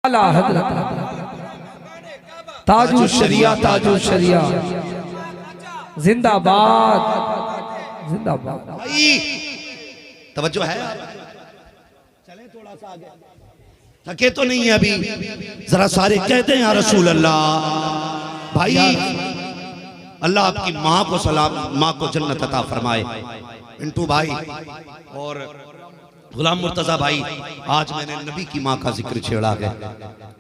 आला हजरत ताजु शरिया ताजु शरिया जिंदाबाद जिंदाबाद। भाई तवज्जो है, चले थोड़ा सा आगे, थके तो नहीं है अभी, जरा सारे कहते हैं या रसूल अल्लाह। भाई अल्लाह आपकी माँ को सलाम, माँ को जन्नत अता फरमाए। इंटू भाई और गुलाम मुर्तजा भाई, आज मैंने नबी की माँ का जिक्र छेड़ा है।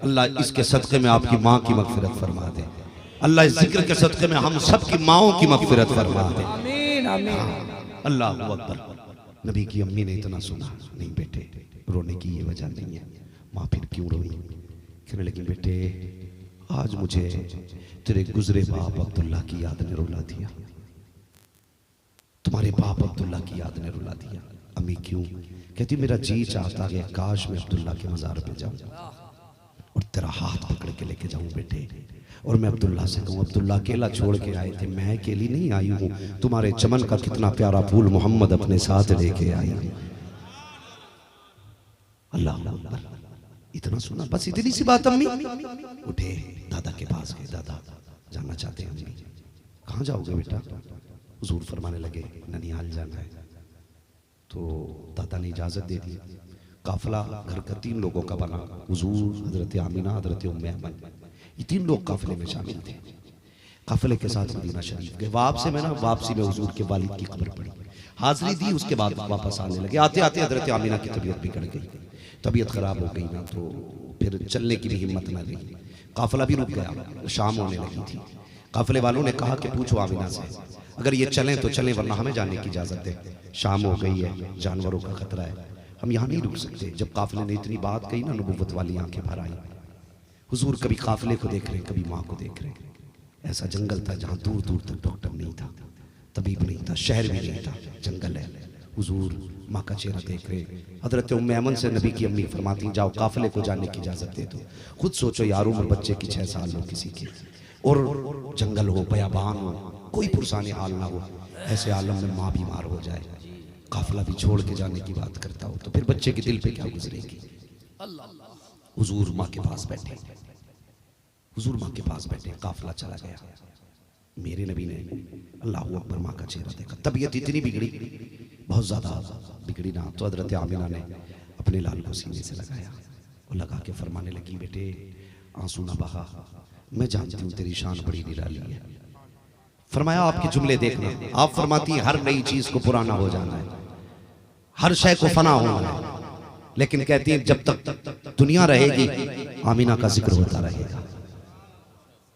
अल्लाह इसके सदक़े में आपकी माँ की मग़फ़िरत फरमा दे। अल्लाह इस जिक्र के सदक़े में हम सब की माँओं की मग़फ़िरत फरमा दे। आमीन आमीन। अल्लाह अकबर। नबी की अम्मी ने इतना सुना, नहीं बेटे रोने की ये वजह नहीं है। माँ फिर क्यों रोई? कहने लगी बेटे आज मुझे तेरे गुजरे बाप अब्दुल्ला की याद ने रुला दिया, तुम्हारे बाप अब्दुल्ला की याद ने रुला दिया। अम्मी क्यों? कहती मेरा जी चाहता है काश मैं अब्दुल्ला के मज़ार पे जाऊं और तेरा हाथ पकड़ के लेके जाऊं बेटे, और मैं अब्दुल्ला से कहूं अब्दुल्ला अकेला छोड़ के आए थे, मैं अकेली नहीं आई हूं, तुम्हारे चमन का कितना प्यारा फूल मोहम्मद अपने साथ लेके आई हूं। अल्लाह अकबर। इतना सुना, बस इतनी सी बात। अम्मी उठे, दादा के पास गए। दादा जाना चाहते हैं अम्मी। कहाँ जाओगे बेटा? हुजूर फरमाने लगे ननिहाल जाना है। तो दादा ने इजाज़त दे दी। काफिला घर का 3 लोगों का बना, हुजूर, हजरत आमिना, हजरत उम्मे अमन, ये 3 लोग काफिले में शामिल थे। काफिले के साथ मदीना शरीफ गए। वापसी में हुजूर के वालिद की खबर पड़ी, हाजिरी दी, उसके बाद वापस आने लगे। आते आते हजरत आमिना की तबीयत बिगड़ गई, तबीयत खराब हो गई ना, तो फिर चलने की भी हिम्मत न रही। काफिला भी रुक गया, शाम होने लगी थी। काफिले वालों ने कहा कि पूछो आमिना से, अगर ये चलें तो चलें वरना हमें जाने की इजाज़त दे, शाम हो गई है, जानवरों का खतरा है, हम यहाँ नहीं रुक सकते। जब काफिले ने इतनी बात कही ना, नबुव्वत वाली आंखें भर आई। हुजूर कभी काफिले को देख रहे, कभी माँ को देख रहे। ऐसा जंगल था जहाँ दूर दूर तक डॉक्टर नहीं था, तबीब नहीं था, शहर भी नहीं था, जंगल है। हुजूर माँ का चेहरा देख रहे। हजरत उम्मे अमन से नबी की अम्मी फरमाती जाओ काफिले को जाने की इजाज़त दे दो। खुद सोचो यार, उम्र बच्चे की 6 साल हो किसी की, और जंगल हो, बयाबान हो, कोई पुरसाने हाल ना हो, ऐसे आलम में माँ बीमार हो जाए, काफिला भी छोड़ के जाने की बात करता हो, तो फिर बच्चे के दिल पे क्या गुजरेगी? हुजूर माँ के पास बैठे, हुजूर माँ के पास बैठे, काफिला चला गया। मेरे नबी ने अल्लाह अकबर माँ का चेहरा देखा। तबीयत इतनी बिगड़ी, बहुत ज़्यादा बिगड़ी ना, तो हजरत आमिना ने अपने लाल को सीने से लगाया और लगा के फरमाने लगी बेटे आंसू ना बहा, मैं जानती हूँ तेरी शान बड़ी निराली है। फरमाया आपके जुमले देखना, आप फरमाती हैं हर नई चीज को पुराना हो जाना है, हर शय को फना होना है, लेकिन कहती हैं जब तक दुनिया रहेगी आमिना का जिक्र होता रहेगा,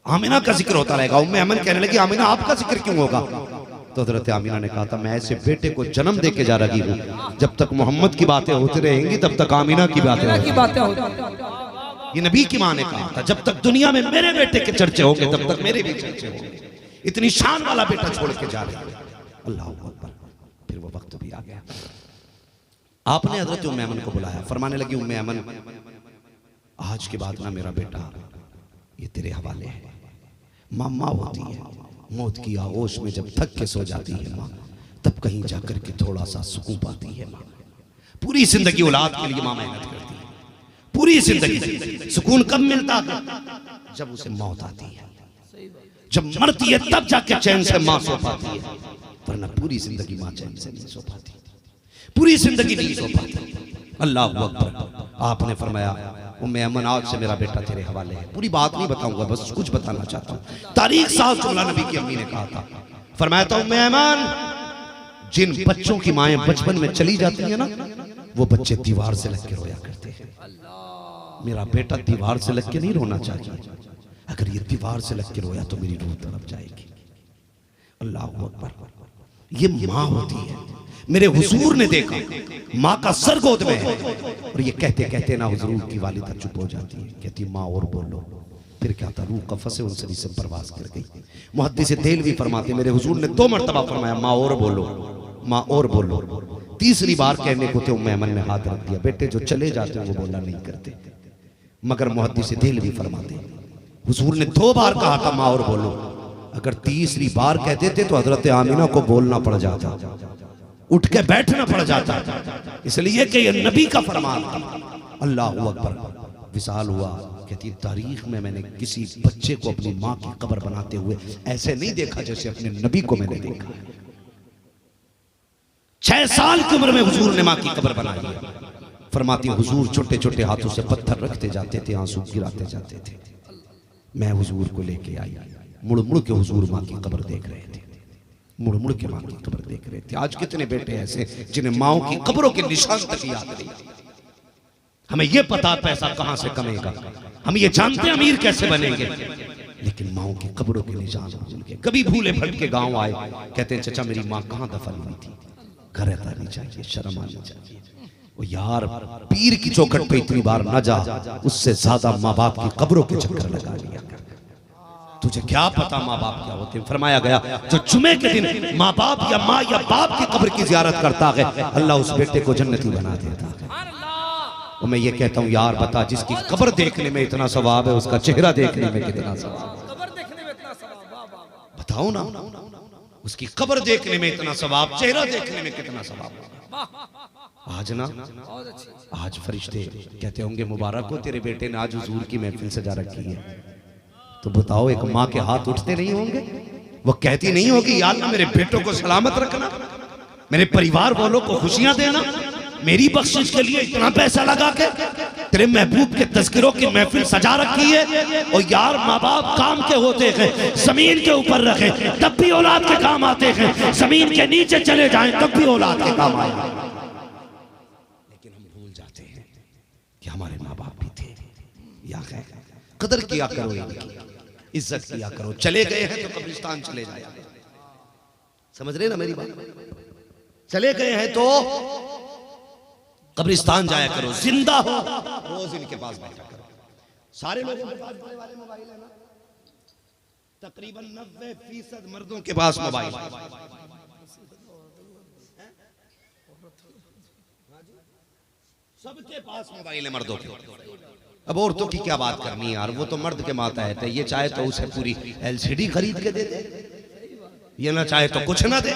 आमिना का जिक्र होता रहेगा। उम्मे अमन कहने लगी आमिना आपका जिक्र क्यों होगा? तो हजरत आमिना ने कहा था मैं ऐसे बेटे को जन्म दे के जा रही हूँ, जब तक मोहम्मद की बातें होती रहेंगी तब तक आमिना की बातें होती। ये नबी की माँ ने कहा था जब तक दुनिया में मेरे बेटे के चर्चे होंगे तब तक मेरे भी चर्चे होंगे। इतनी शान वाला बेटा छोड़ के जा रहे हैं। अल्लाह अकबर। फिर वो वक्त भी आ गया, आपने हजरत उम्मे अमन को बुलाया। फरमाने लगी उम्मे अमन आज के बाद ना मेरा बेटा ये तेरे हवाले है। माँ होती है, मौत की आगोश में जब थक के सो जाती है माँ, तब कहीं जाकर के थोड़ा सा सुकून पाती है माँ। पूरी जिंदगी औलाद के लिए माँ मेहनत करती है, पूरी जिंदगी। सुकून कब मिलता है? जब उसे मौत आती है, जब मरती है तब जाके चैन से माँ सो पाती है, वरना पूरी जिंदगी माँ चैन से नहीं सो पाती, पूरी जिंदगी नहीं सो पाती। अल्लाह अकबर। आपने फरमाया उम्मे अमन आज से मेरा बेटा तेरे हवाले है। पूरी बात नहीं बताऊंगा, बस कुछ बताना चाहता हूँ। तारीख साल जुमला नबी की अम्मी ने कहा था। फरमाया था उम्मे अमन जिन बच्चों की माएं बचपन में चली जाती है ना, वो बच्चे दीवार से लग के रोया करते हैं। मेरा बेटा दीवार से लग के नहीं रोना चाहिए, अगर ये दीवार से लग के रोया तो मेरी रूह तड़प जाएगी। अल्लाह अकबर। ये माँ होती है। मेरे हुजूर ने देखा माँ का सर गोद में है, और ये कहते कहते ना हुजूर की वालिदा चुप हो जाती है, कहती माँ और बोलो। फिर क्या था, रूह कफ़स से उनसे से परवास कर गई। मुहद्दिस देहलवी फरमाते मेरे हुजूर ने 2 मरतबा फरमाया माँ और बोलो, माँ और बोलो। तीसरी बार कहने को थे उम्मे अमन ने हाथ रख दिया। बेटे जो चले जाते हैं वो बोला नहीं करते, मगर मुहद्दिस देहलवी फरमाते हुजूर ने 2 बार कहा था माँ और बोलो, अगर तीसरी बार कहते थे तो हजरत आमिना को बोलना पड़ जाता, उठ के बैठना पड़ जाता, इसलिए कि ये नबी का फरमान था। अल्लाह अकबर। विसाल हुआ, कहती तारीख में मैंने किसी बच्चे को अपनी माँ की कब्र बनाते हुए ऐसे नहीं देखा जैसे अपने नबी को मैंने देखा। 6 साल की उम्र में हुजूर ने माँ की कब्र बनाई है। फरमाती हुजूर छोटे छोटे हाथों से पत्थर रखते जाते थे, आंसू गिराते जाते थे। मैं हुजूर को लेके आई, मुड़ मुड़ के हुजूर माँ की कब्र देख रहे थे, मुड़ मुड़ के माँ की कब्र देख रहे थे। आज कितने बेटे ऐसे जिन्हें माओ की कब्रों के निशान तक याद नहीं। हमें ये पता पैसा कहां से कमेगा, हम ये जानते अमीर कैसे बनेंगे, लेकिन माओ की कब्रों के निशान उनके कभी भूले भटके गांव आए, कहते हैं चचा मेरी माँ कहां दफन हुई थी। घर आनी चाहिए, शर्म आनी चाहिए। वो यार पीर की चौखट पे इतनी बार न जा, उससे ज्यादा माँ बाप की कब्रों के चक्कर लगा लिया। तुझे क्या पता माँ बाप क्या होते हैं। फरमाया गया जो जुमे के दिन माँ बाप या माँ या बाप की कब्र की जियारत करता है, अल्लाह उस बेटे को जन्नती बना देता है। और मैं ये कहता हूँ यार बता, जिसकी कब्र देखने में इतना सवाब है, उसका चेहरा देखने में कितना सवाब। बताओ ना, उसकी कब्र देखने में इतना सवाब, चेहरा देखने में कितना सवाब। आज ना, आज फरिश्ते कहते होंगे मुबारक हो तेरे बेटे ने आज हुजूर की महफिल सजा रखी है। तो बताओ एक माँ के हाथ उठते नहीं होंगे? वो कहती नहीं होगी या अल्लाह मेरे बेटों को सलामत रखना, मेरे परिवार वालों को खुशियां देना, मेरी बख्शिश के लिए इतना पैसा लगा के तेरे महबूब के तज़किरों की महफिल सजा रखी है। और यार माँ बाप काम के होते हैं, जमीन के ऊपर रखे तब भी औलाद के काम आते हैं, जमीन के नीचे चले जाएं तब भी औलाद के काम आए। लेकिन हम भूल जाते हैं कि हमारे माँ बाप भी थे। या कदर किया करो, इनकी इज्जत किया करो। चले गए हैं तो कब्रिस्तान चले जाए, समझ रहे ना मेरी बात? चले गए हैं तो कब्रिस्तान जाया करो, जिंदा हो रोज इनके पास बैठा करो। सारे लोगों के पास बड़े वाले मोबाइल है ना, तकरीबन 90% मर्दों के पास मोबाइल, सबके पास मोबाइल है मर्दों के। अब औरतों की क्या बात करनी है यार, वो तो मर्द के मातहत है। ये चाहे तो उसे पूरी LCD खरीद के दे दे, ये ना चाहे तो कुछ ना दे,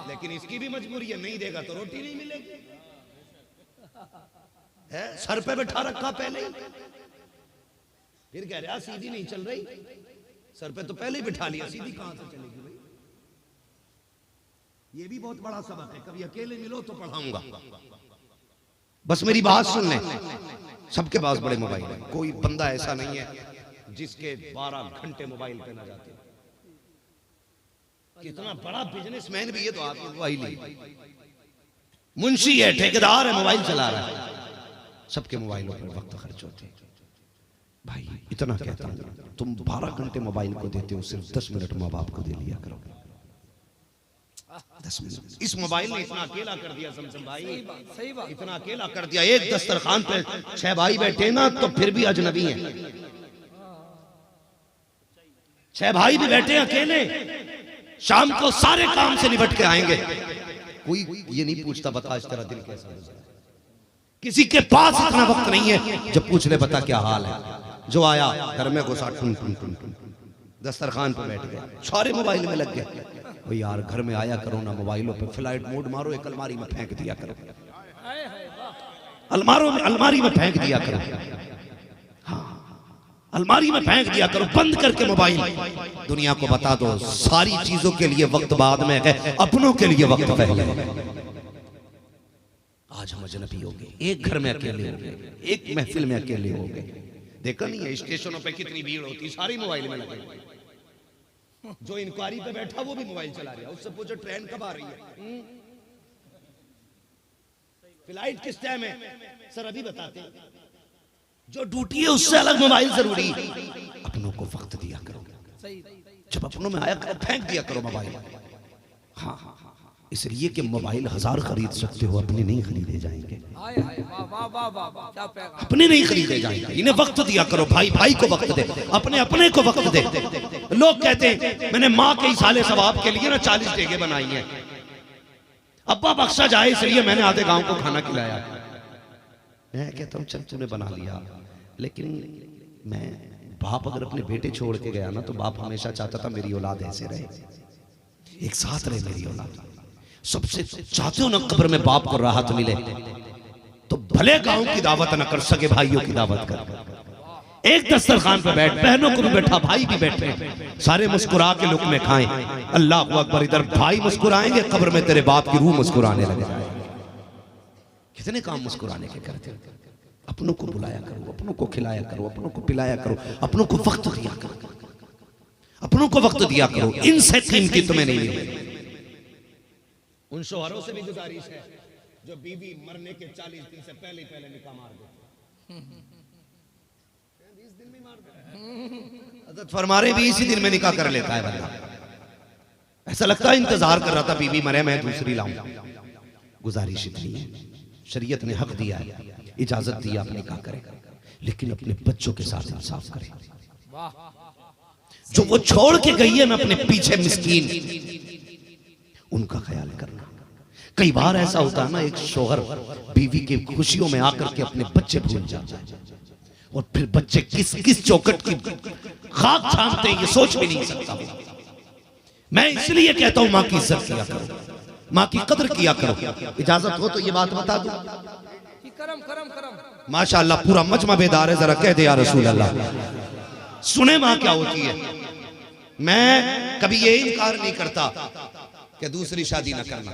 लेकिन इसकी भी मजबूरी है, नहीं देगा तो रोटी नहीं मिलेगी। है सर पे बैठा रखा पहले ही, फिर कह रहा सीधी नहीं चल रही। सर पे तो पहले ही बिठा लिया, सीधी कहां से चलेगी भाई? ये भी बहुत बड़ा सबक है, कभी अकेले मिलो तो पढ़ाऊंगा। बस मेरी बात सुन ले, सबके पास बड़े मोबाइल है, कोई बंदा ऐसा नहीं है जिसके 12 घंटे मोबाइल पे ना जाते। कितना बड़ा बिजनेसमैन भी है तो आपके मोबाइल ही, मुंशी है, ठेकेदार है, मोबाइल चला रहा है, सबके मोबाइलों पर वक्त खर्च होते हैं। भाई इतना कहता हूं, तुम 12 घंटे मोबाइल को देते हो, सिर्फ 10 मिनट माँ बाप को दे लिया करो। 10 मिनट। इस मोबाइल ने इतना अकेला कर दिया समझम भाई, सही बात, इतना अकेला कर दिया। एक दस्तरखान पे 6 भाई बैठे ना तो फिर भी अजनबी हैं। 6 भाई भी बैठे अकेले, शाम को सारे काम से निपट के आएंगे, कोई ये नहीं पूछता बता आज तेरा दिल कैसा है। किसी के पास इतना वक्त नहीं है जब पूछ ले बता क्या हाल है। जो आया घर में घुसा, टुन टुन टुन टुन, दस्तरखान पे बैठ गया, सारे मोबाइल में लग गए। ओ यार घर में आया करो ना, मोबाइलों पे फ्लाइट मोड मारो, एक अलमारी में फेंक दिया करो, अलमारी में फेंक दिया करो। हाँ अलमारी में फेंक दिया करो, बंद करके मोबाइल। दुनिया को बता दो सारी चीजों के लिए वक्त बाद में है, अपनों के लिए वक्त पहले है। आज हम अजनबी हो गए, एक घर में अकेले हो गए, एक महफिल में अकेले हो गए। देखा नहीं है स्टेशनों पे कितनी भीड़ होती, सारी मोबाइल में लगे। जो इंक्वायरी पे बैठा वो भी मोबाइल चला रहा है, उससे पूछो ट्रेन कब आ रही है, फ्लाइट किस टाइम है, सर अभी बताते हैं। जो ड्यूटी है उससे अलग मोबाइल जरूरी। अपनों को वक्त दिया करो, जब अपनों में आया करो फेंक दिया करो मोबाइल। हाँ हाँ इसलिए कि मोबाइल 1000 खरीद सकते हो, अपने नहीं खरीदे जाएंगे, अपने नहीं खरीदे जाएंगे। इन्हें वक्त दिया करो, भाई भाई को वक्त दे, अपने अपने को वक्त दे। लोग कहते हैं मैंने माँ के इसाले सवाब के लिए ना 40 डेगे बनाई हैं, अब्बा बख्शा जाए इसलिए मैंने आधे गांव को खाना खिलाया। मैं कहता हूँ चल तूने बना लिया, लेकिन मैं बाप अगर अपने बेटे छोड़ के गया ना तो बाप हमेशा चाहता था मेरी औलाद ऐसे रहे, एक साथ रहे मेरी औलाद। सबसे चाहते हो ना कब्र में बाप को राहत मिले, तो भले गांव की दावत न कर सके, भाइयों की दावत कर। एक दस्तरखान पे बैठ, बहनों को भी बैठा, भाई भी बैठे, सारे मुस्कुरा के लुक़्मे खाएं। अल्लाह अकबर। इधर भाई मुस्कुराएंगे, कब्र में तेरे बाप की रूह मुस्कुराने लगे जाए। कितने काम मुस्कुराने के करते। अपनों को बुलाया करो, अपनों को खिलाया करो, अपनों को पिलाया करो, अपनों को वक्त दिया करो, अपनों को वक्त दिया करो। इनसे कीमती तुम्हें नहीं है। उन शोहरों से भी गुजारिश है जो बीवी मरने के 40 दिन से पहले निकाह मार देते, 20 दिन में मार देते। हज़रत फरमा रहे भी इसी दिन में निकाह कर लेता है बंदा। ऐसा लगता है इंतजार कर रहा था बीवी मरे मैं दूसरी लाऊं। गुजारिश इतनी है, शरीयत ने हक दिया है, इजाजत दी, आप निकाह करें, लेकिन अपने बच्चों के साथ इंसाफ करें। जो वो छोड़ के गई है ना अपने पीछे मिस्कीन, उनका ख्याल करना। कई बार ऐसा होता है ना, एक शोहर बीवी की खुशियों में आकर के अपने बच्चे भूल जाता है, और फिर बच्चे किस किस चौकट की खाक छानते हैं ये सोच भी नहीं सकता। मैं इसलिए कहता हूं मां की इज्जत किया करो, मां की कदर किया करो। इजाजत हो तो ये बात बता दो। माशाअल्लाह पूरा मजमा बेदार है, जरा कह दे या रसूल अल्लाह। सुने मां क्या होती है। मैं कभी ये इनकार नहीं करता कि दूसरी शादी ना करना,